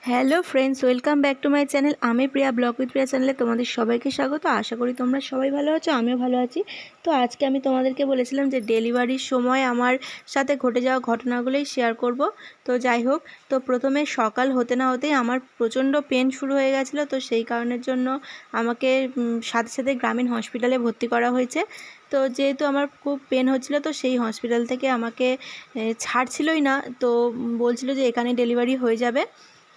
Hello friends, welcome back to my channel. আমি প্রিয়া, blog with প্রিয়া চ্যানেলে তোমাদের সবাইকে স্বাগত। আশা করি তোমরা সবাই ভালো আছো, আমিও ভালো আছি। তো আজকে আমি তোমাদেরকে বলেছিলাম যে ডেলিভারির সময় আমার সাথে ঘটে যাওয়া ঘটনাগুলোই শেয়ার করব। তো যাই হোক, তো প্রথমে সকাল হতে না হতেই আমার প্রচণ্ড পেন শুরু হয়ে গেছিলো। তো সেই কারণের জন্য আমাকে সাথে সাথে গ্রামীণ হসপিটালে ভর্তি করা হয়েছে। তো যেহেতু আমার খুব পেন হচ্ছিলো, তো সেই হসপিটাল থেকে আমাকে ছাড়ছিলই না। তো বলছিল যে এখানে ডেলিভারি হয়ে যাবে।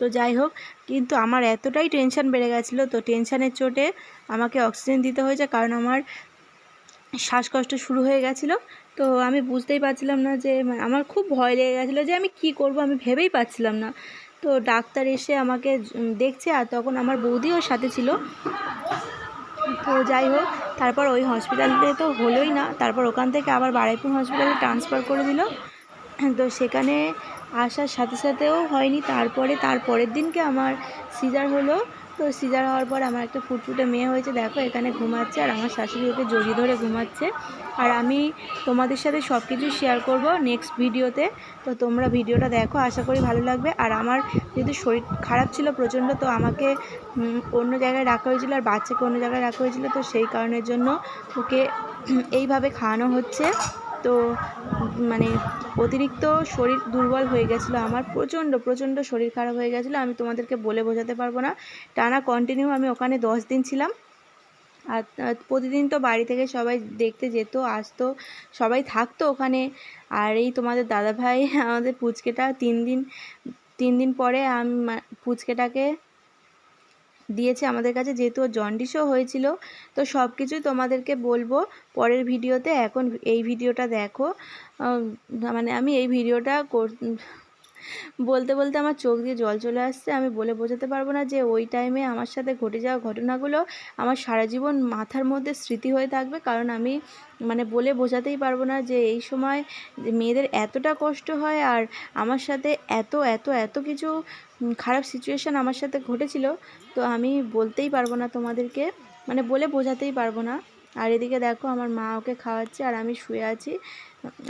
তো যাই হোক, কিন্তু আমার এতটাই টেনশান বেড়ে গেছিলো, তো টেনশানের চোটে আমাকে অক্সিজেন দিতে হয়েছে, কারণ আমার শ্বাসকষ্ট শুরু হয়ে গেছিলো। তো আমি বুঝতেই পারছিলাম না যে আমার খুব ভয় লেগে গেছিলো যে আমি কি করব, আমি ভেবেই পাচ্ছিলাম না। তো ডাক্তার এসে আমাকে দেখছে, আর তখন আমার বৌদিও সাথে ছিল। তো যাই হোক, তারপর ওই হসপিটালে তো হলোই না, তারপর ওখান থেকে আবার বারুইপুর হসপিটালে ট্রান্সফার করে দিল। তো সেখানে আসার সাথে সাথেও হয়নি, তার পরের দিনকে আমার সিজার হলো। তো সিজার হওয়ার পর আমার একটা ফুটফুটে মেয়ে হয়েছে, দেখো এখানে ঘুমাচ্ছে, আর আমার শাশুড়ি ওকে জড়িয়ে ধরে ঘুমাচ্ছে। আর আমি তোমাদের সাথে সব কিছু শেয়ার করব নেক্সট ভিডিওতে। তো তোমরা ভিডিওটা দেখো, আশা করি ভালো লাগবে। আর আমার যেহেতু শরীর খারাপ ছিল প্রচণ্ড, তো আমাকে অন্য জায়গায় রাখা হয়েছিল, আর বাচ্চাকে অন্য জায়গায় রাখা হয়েছিল। তো সেই কারণের জন্য ওকে এইভাবে খাওয়ানো হচ্ছে। তো মানে অতিরিক্ত শরীর দুর্বল হয়ে গেছিলো আমার, প্রচণ্ড শরীর খারাপ হয়ে গেছিলো, আমি তোমাদেরকে বলে বোঝাতে পারবো না। টানা কন্টিনিউ আমি ওখানে 10 দিন ছিলাম। আর প্রতিদিন তো বাড়ি থেকে সবাই দেখতে যেত, আসতো, সবাই থাকতো ওখানে। আর এই তোমাদের দাদাভাই আমাদের পুচকেটা 3 দিন পরে আমি পুচকেটাকে দিয়েছে আমাদের কাছে, যেহেতু জন্ডিসও হয়েছিল। তো সব কিছুই তোমাদেরকে বলবো পরের ভিডিওতে। এখন এই ভিডিওটা দেখো। মানে আমি এই ভিডিওটা বলতে বলতে আমার চোখ দিয়ে জল চলে আসছে। আমি বলে বোঝাতে পারবো না যে ওই টাইমে আমার সাথে ঘটে যাওয়া ঘটনাগুলো আমার সারা জীবন মাথার মধ্যে স্মৃতি হয়ে থাকবে। কারণ আমি মানে বলে বোঝাতেই পারবো না যে এই সময় মেয়েদের এতটা কষ্ট হয়, আর আমার সাথে এত এত এত কিছু খারাপ সিচুয়েশান আমার সাথে ঘটেছিল। তো আমি বলতেই পারবো না তোমাদেরকে, মানে বলে বোঝাতেই পারবো না। আর এদিকে দেখো আমার মা ওকে খাওয়াচ্ছে, আর আমি শুয়ে আছি।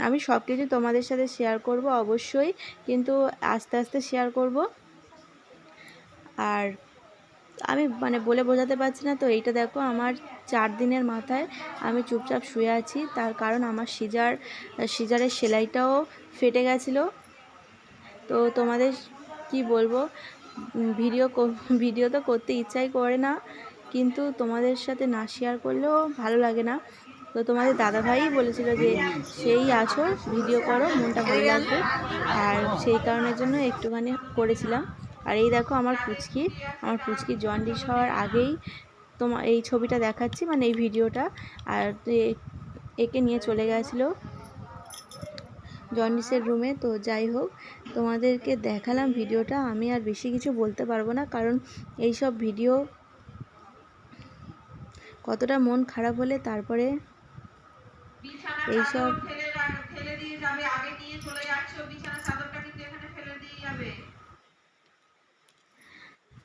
আমি সব কিছু তোমাদের সাথে শেয়ার করব অবশ্যই, কিন্তু আস্তে আস্তে শেয়ার করব। আর আমি মানে বলে বোঝাতে পারছি না। তো এইটা দেখো, আমার 4 দিনের মাথায় আমি চুপচাপ শুয়ে আছি, তার কারণ আমার সিজারের সেলাইটাও ফেটে গেছিলো। তো তোমাদের কি বলবো, ভিডিও তো করতে ইচ্ছাই করে না, কিন্তু তোমাদের সাথে না শেয়ার করলেও ভালো লাগে না। তো তোমাদের দাদাভাই বলেছিল যে সেই আছো, ভিডিও করো, মনটা ভালো লাগবে। আর সেই কারণের জন্য একটুখানি করেছিলাম। আর এই দেখো আমার পুচকি জন্ডিস হওয়ার আগেই তোমার এই ছবিটা দেখাচ্ছি, মানে এই ভিডিওটা। আর একে নিয়ে চলে গেছিলো জন্ডিসের রুমে। তো যাই হোক, তোমাদেরকে দেখালাম ভিডিওটা। আমি আর বেশি কিছু বলতে পারবো না, কারণ এই সব ভিডিও কতটা মন খারাপ হলে তারপরে এইসব।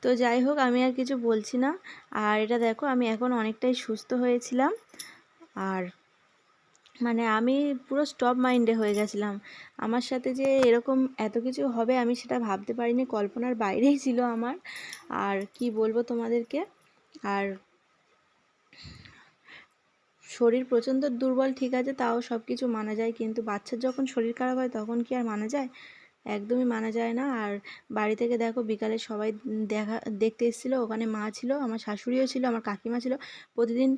তো যাই হোক, আমি আর কিছু বলছি না। আর এটা দেখো, আমি এখন অনেকটাই সুস্থ হয়েছিলাম। আর মানে আমি পুরো স্টপ মাইন্ডে হয়ে গেছিলাম। আমার সাথে যে এরকম এত কিছু হবে আমি সেটা ভাবতে পারিনি, কল্পনার বাইরেই ছিল আমার। আর কি বলবো তোমাদেরকে। আর শরীর প্রচণ্ড দুর্বল, ঠিক আছে, তাও সব কিছু মানা যায়, কিন্তু বাচ্চার যখন শরীর খারাপ হয় তখন কি আর মানা যায়? একদমই মানা যায় না। আর বাড়ি থেকে দেখো বিকালে সবাই দেখতে এসেছিলো, ওখানে মা ছিল, আমার শাশুড়িও ছিল, আমার কাকিমা ছিল। প্রতিদিন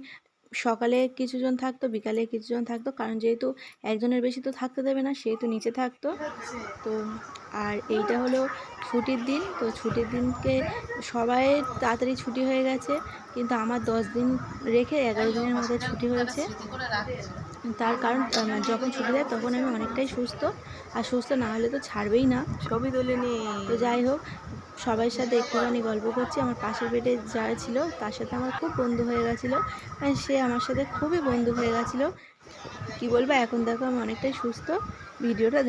সকালে কিছুজন থাকতো, বিকালে কিছুজন থাকতো, কারণ যেহেতু একজনের বেশি তো থাকতে দেবে না, সেহেতু নিচে থাকতো। তো আর এইটা হলো ছুটির দিন। তো ছুটির দিনকে সবাই তাড়াতাড়ি ছুটি হয়ে গেছে, কিন্তু আমার 10 দিন রেখে 11 দিনের মাথায় ছুটি হয়েছে। তার কারণ যখন ছুটি দেয় তখন আমি অনেকটাই সুস্থ, আর সুস্থ না হলে তো ছাড়বেই না। ছবি তুলে নি। তো যাই হোক, সবাই সাথে একটুখানি গল্প করছি। আমার পাশের বেডে যারা ছিল তার সাথে আমার খুব বন্ধু হয়ে গেছিলো, সে আমার সাথে খুবই বন্ধু হয়ে গেছিলো। কি বলবো, এখন দেখো আমি অনেকটাই সুস্থ। ভিডিওটা